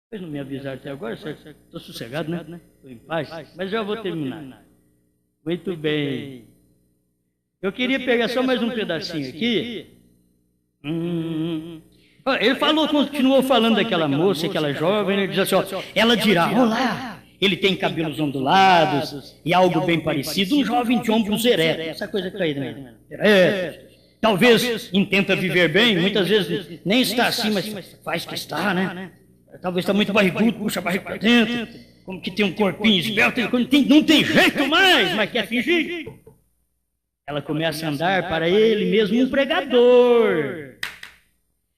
Vocês não me avisaram até agora? Estou sossegado, né? Estou em paz, mas já vou terminar. Muito bem. Eu queria pegar só mais um pedacinho aqui. Ele continuou falando daquela moça, aquela jovem, ele diz assim, ó, ela dirá, olá, ele tem cabelos ondulados e algo bem parecido, um jovem de ombros eretos, essa coisa que está aí, né? Talvez intenta viver bem, muitas vezes nem está assim, mas faz que está, né? Talvez está muito barrigudo, puxa a barriga para dentro, como que tem um corpinho esbelto, não tem jeito mais, mas quer fingir. Ela começa a andar para ele mesmo um pregador.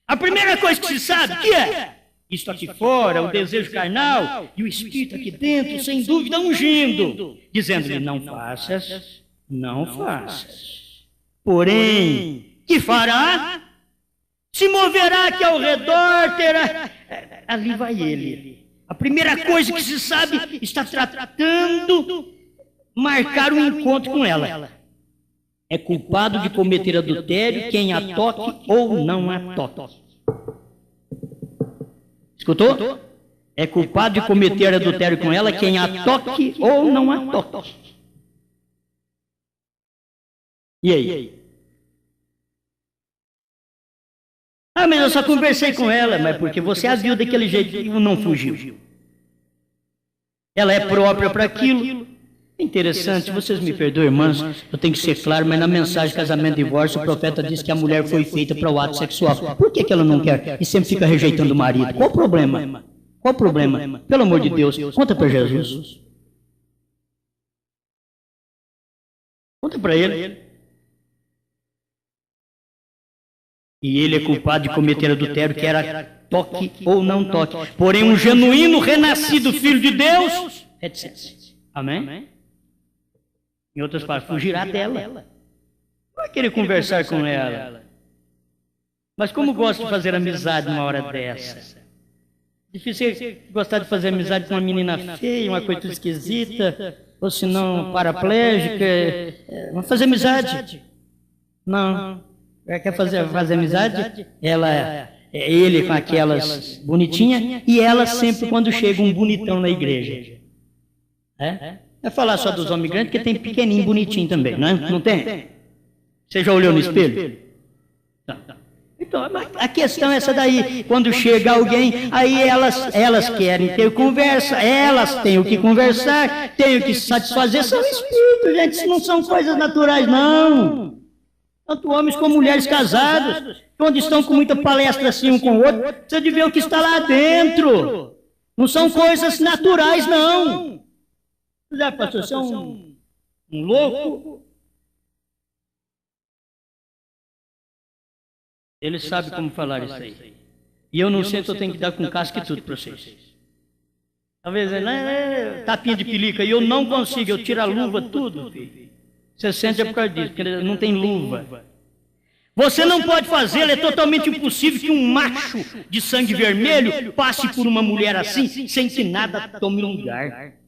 A primeira coisa que se sabe, que é? Isto aqui fora, o desejo carnal, e o espírito aqui dentro, sem dúvida, ungindo, dizendo-lhe, não faças, não faças. Porém, que fará? Se moverá aqui ao redor, terá... Ali vai ele. A primeira coisa que se sabe, está tratando marcar um encontro com ela. É culpado de cometer adultério quem a toque ou não a toque. Escutou? É culpado de cometer adultério com ela quem a toque ou não a toque. E aí? Ah, mas eu só conversei com ela, mas porque você a viu daquele jeito e não fugiu. Ela é própria para aquilo. É interessante, vocês me perdoem, irmãs, eu tenho que ser claro, mas na mensagem Casamento e Divórcio, o profeta diz que a mulher foi feita para o ato sexual. Por que ela não quer e sempre fica rejeitando o marido? Qual o problema? Qual o problema? Pelo amor de Deus, conta para Jesus. Conta para ele. E ele é culpado de cometer adultério, que era toque ou não toque. Porém, um genuíno renascido filho de Deus, etc. Amém? Em outras palavras, fugirá dela. Vai querer conversar com ela. Mas como gosta de fazer amizade numa hora dessa? Difícil gostar de fazer amizade com uma menina feia, uma coisa esquisita, ou se não paraplégica. Vamos fazer amizade? Não. Quer fazer amizade? Ele com aquelas bonitinhas e ela sempre quando chega um bonitão na igreja. É falar só dos homens grandes, porque tem pequenininho bonitinho também, não é? Não tem? Você já olhou no espelho? Não. Então, a questão é essa daí. Quando chega alguém, aí elas querem ter conversa, elas têm o que conversar, têm o que satisfazer, são espíritos, gente, isso não são coisas naturais, não. Tanto homens como mulheres casados, quando estão com muita palestra assim um com o outro, você de ver o que está lá dentro. Não são coisas naturais, não. Já, pastor, você é um louco? Ele sabe como falar isso aí. E eu não sei se eu tenho que dar com casca e tudo para vocês. Talvez tapinha de pelica, e eu não consigo, eu tiro a luva, tudo, filho. Você sente é por causa disso, porque ele não tem luva. Você não pode fazer, é totalmente impossível que um macho de sangue vermelho passe por uma mulher assim, sem que nada tome lugar.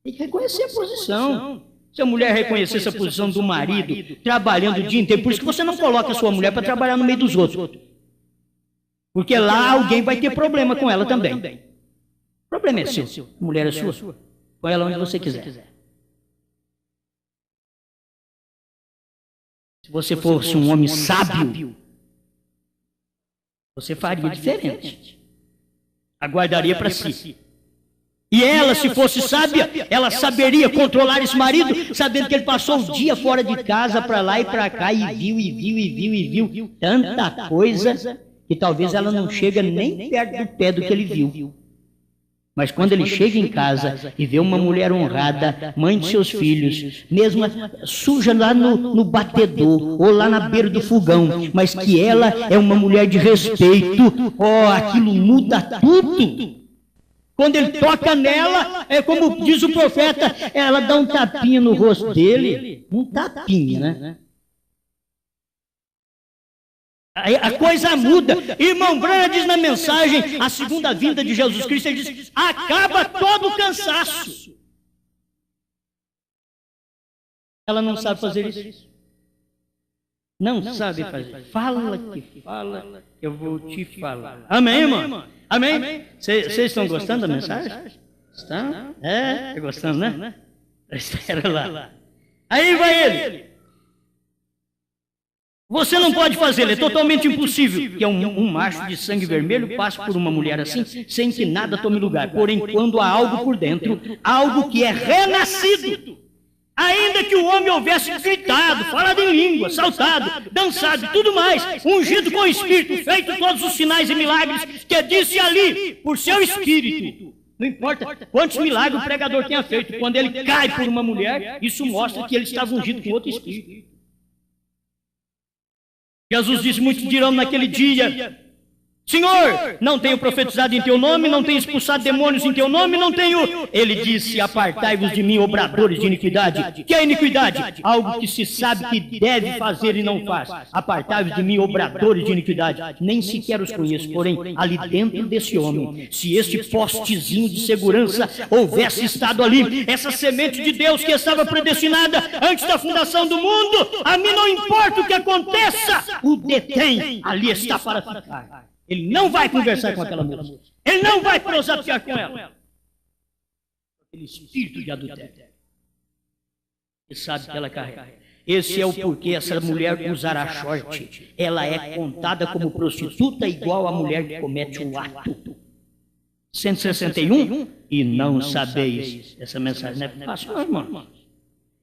Tem que reconhecer a posição. Se a mulher reconhecesse a posição do marido, trabalhando o dia inteiro, por isso que você não coloca a sua mulher para trabalhar no meio dos outros. Porque lá alguém vai ter problema com ela também. O problema é seu. A mulher é sua. Põe ela onde você quiser. Se você fosse um homem sábio, você faria diferente. Aguardaria para si. E ela, se fosse sábia, ela saberia controlar esse marido, sabendo que ele passou o dia fora de casa, para lá e para cá, e viu tanta coisa, que talvez ela não chega nem perto do pé do que ele viu. Mas quando ele chega em casa e vê uma mulher honrada, mãe de seus filhos, mesmo suja lá no batedor, ou lá na beira do fogão, mas que ela é uma mulher de respeito, aquilo muda tudo. Quando ele toca nela, é como diz o profeta, ela dá um tapinha no rosto dele. Um tapinha, né? Aí a coisa muda. Irmão Branham diz na mensagem, a segunda vinda de Jesus Cristo, ele diz, acaba todo o cansaço. Ela não sabe fazer isso. Não sabe fazer. Fala, eu vou te falar. Amém, irmão? Amém? Vocês estão gostando da mensagem? Estão? Está gostando, né? Espera lá. Aí vai ele. Você não pode fazer, é totalmente impossível que um macho de sangue vermelho passe por uma mulher assim, sem que nada tome lugar. Porém, quando há algo por dentro, algo que é renascido, ainda que o homem houvesse gritado, falado em língua, saltado, dançado e tudo mais, ungido com o Espírito, feito todos os sinais e milagres, que disse ali, por seu Espírito. Não importa quantos milagres o pregador tenha feito, quando ele cai por uma mulher, isso mostra que ele estava ungido com outro Espírito. Jesus disse, muitos dirão naquele dia, Senhor, não tenho profetizado em teu nome, não tenho expulsado demônios em teu nome, não tenho... Ele disse, apartai-vos de mim, obradores de iniquidade. Que é iniquidade? Algo que se sabe que deve fazer e não faz. Apartai-vos de mim, obradores de iniquidade. Nem sequer os conheço, porém, ali dentro desse homem, se este postezinho de segurança houvesse estado ali, essa semente de Deus que estava predestinada antes da fundação do mundo, a mim não importa o que aconteça, o detém, ali está para ficar. Ele não vai conversar com aquela moça. Ele não vai prosatear com ela. Aquele espírito de adultério. Ele sabe que ela carrega. Esse é o porquê essa mulher usará short. Ela é contada como prostituta igual a mulher que comete o ato 161, e não sabeis. Essa mensagem não é fácil, não, irmão.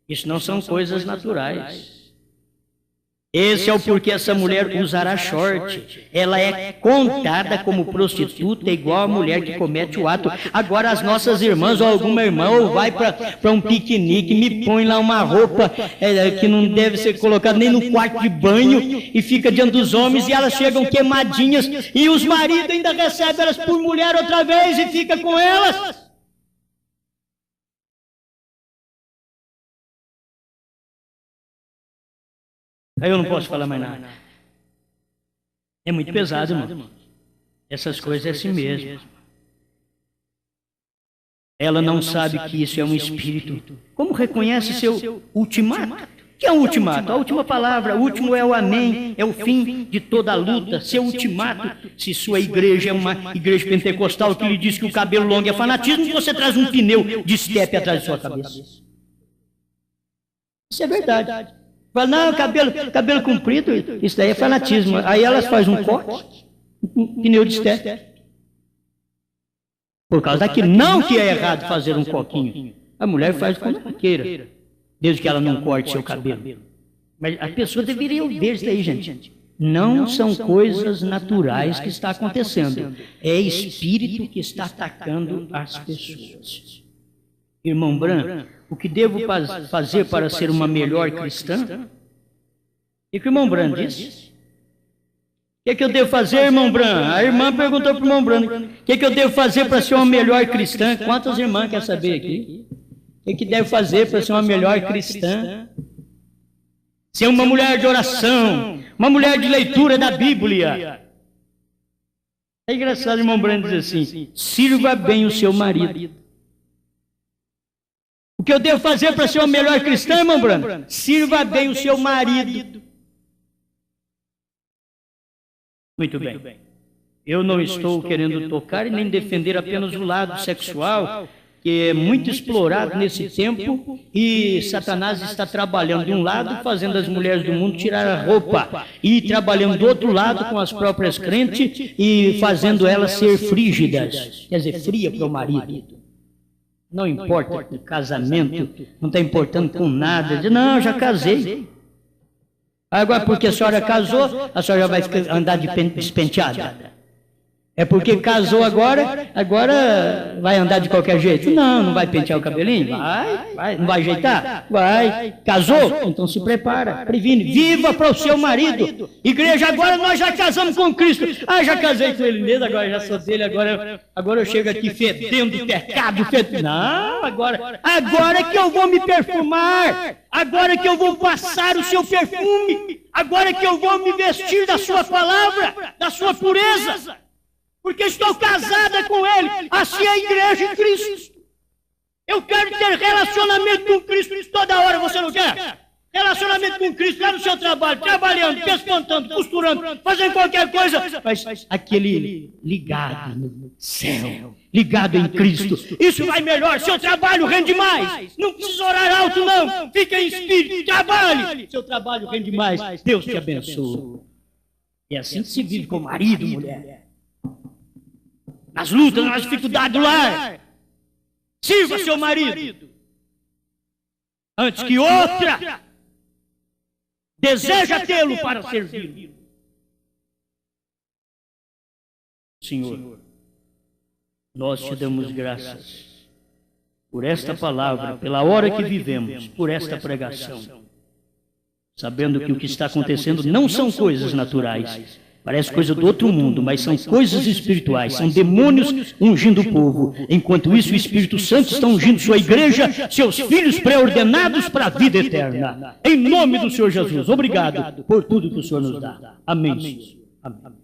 Isso não são coisas naturais. Esse é o porquê essa mulher usará short. Ela é contada como prostituta, igual a mulher que comete o ato. Agora as nossas irmãs ou alguma irmã ou vai para um piquenique, me põe lá uma roupa que não deve ser colocada nem no quarto de banho e fica diante dos homens e elas chegam queimadinhas e os maridos ainda recebem elas por mulher outra vez e fica com elas. Aí eu não posso falar mais nada. É muito pesado, irmão. Essas coisas é assim mesmo. Ela não sabe que isso é um espírito. Como reconhece seu ultimato? O que é um ultimato? A última palavra, o último é o amém, é o fim de toda a luta. Seu ultimato, se sua igreja é uma igreja pentecostal que lhe diz que o cabelo longo é fanatismo, você traz um pneu de estepe atrás de sua cabeça. Isso é verdade. Fala, não, cabelo comprido, isso daí é fanatismo. Aí elas fazem um corte, um pneu de estepe. Por causa daquilo. Não que é errado fazer um coquinho. A mulher faz como ela queira, desde que ela não corte seu cabelo. Mas a pessoa deveria ver isso daí, gente. Não são coisas naturais que está acontecendo. É espírito que está atacando as pessoas. Irmão Bran, o que devo fazer para ser uma melhor cristã? E que o irmão Bran disse? O que eu devo fazer, irmão Bran? A irmã perguntou para o irmão Bran, o que eu devo fazer para ser uma melhor cristã? Quantas irmãs querem saber aqui? O que deve fazer para ser uma melhor cristã? Ser uma mulher de oração, uma mulher de leitura da Bíblia. É engraçado, irmão Bran dizer assim, sirva bem o seu marido. O que eu devo fazer para ser uma melhor cristã, irmão Brando? Sirva bem o seu marido. Muito bem. Eu não estou querendo tocar e nem defender apenas o lado sexual, que é muito explorado nesse tempo, e Satanás está trabalhando de um lado, fazendo as mulheres do mundo tirar a roupa, e trabalhando do outro lado com as próprias crentes e fazendo elas ser frígidas, quer dizer, fria para o marido. Não importa com casamento, não está importando com nada. Diz, não, já casei. Agora, porque a senhora casou, a senhora vai andar despenteada. É porque casou agora vai andar de qualquer jeito? Não vai pentear o cabelinho? Vai. Não vai ajeitar? Vai. Casou? Então se prepara, previne. Viva para o seu marido. Igreja, agora nós já casamos com Cristo. Já casei com ele mesmo, agora já sou dele, agora eu chego aqui fedendo pecado. Não, agora que eu vou me perfumar. Agora que eu vou passar o seu perfume. Agora que eu vou me vestir da sua palavra, da sua pureza. Porque estou casada com Ele. Assim é a igreja em Cristo. Eu quero ter relacionamento com Cristo toda hora. Você não quer? Relacionamento com Cristo lá no seu trabalho, trabalhando, pescando, costurando, fazendo qualquer coisa. Mas aquele ligado no céu, ligado em Cristo. Isso vai melhor. Seu trabalho rende mais. Não precisa orar alto, não. Fica em espírito, trabalhe. Seu trabalho rende mais. Deus te abençoe. E assim que se vive com marido, mulher. Nas lutas, nas dificuldades do lar. Sirva seu marido. Antes que outra deseja tê-lo para servir. Senhor, nós te damos graças por esta palavra, pela hora que vivemos, por esta pregação. Sabendo que o que está acontecendo não são coisas naturais. Parece coisa do outro mundo, mas são coisas espirituais, são demônios ungindo o povo. Enquanto isso, o Espírito Santo está ungindo sua igreja, seus filhos pré-ordenados para a vida eterna. Em nome do Senhor Jesus, obrigado por tudo que o Senhor nos dá. Amém, Senhor. Amém.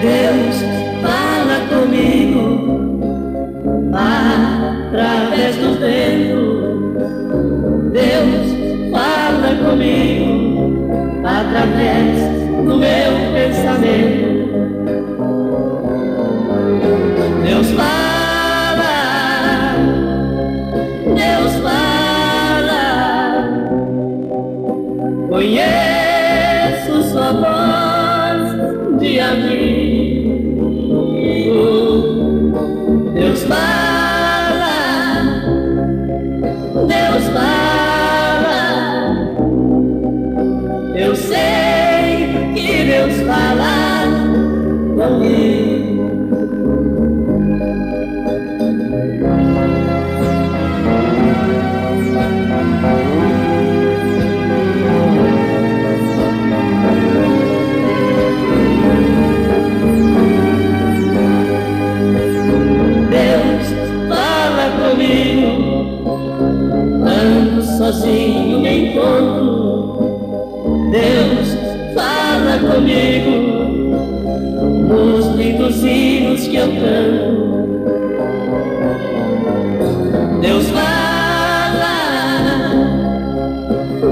Deus fala comigo através do vento. Deus fala comigo através do meu pensamento. Deus fala comigo. Ando sozinho, me encontro. Deus, fala comigo. Nos lindos hinos que eu canto. Deus fala,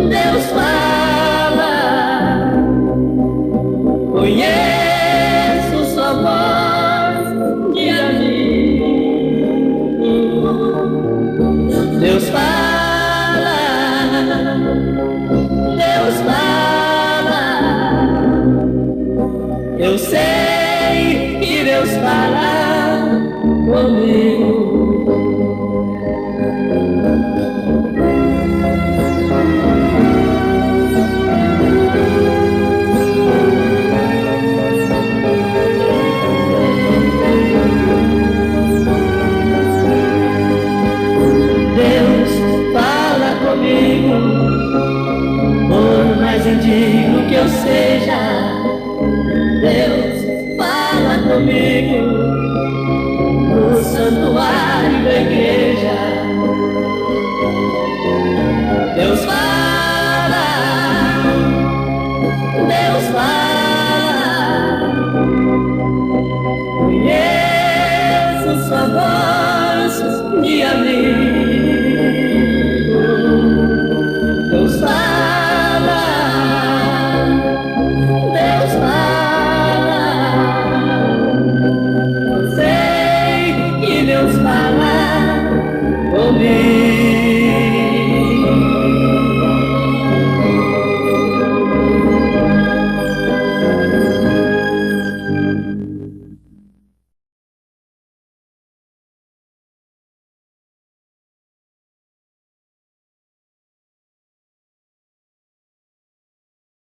Deus fala. Conheço sua voz de amigo. Deus fala, Deus fala. Eu sei que Deus fala comigo. Por mais indigno que eu seja, Deus fala comigo no santuário da igreja.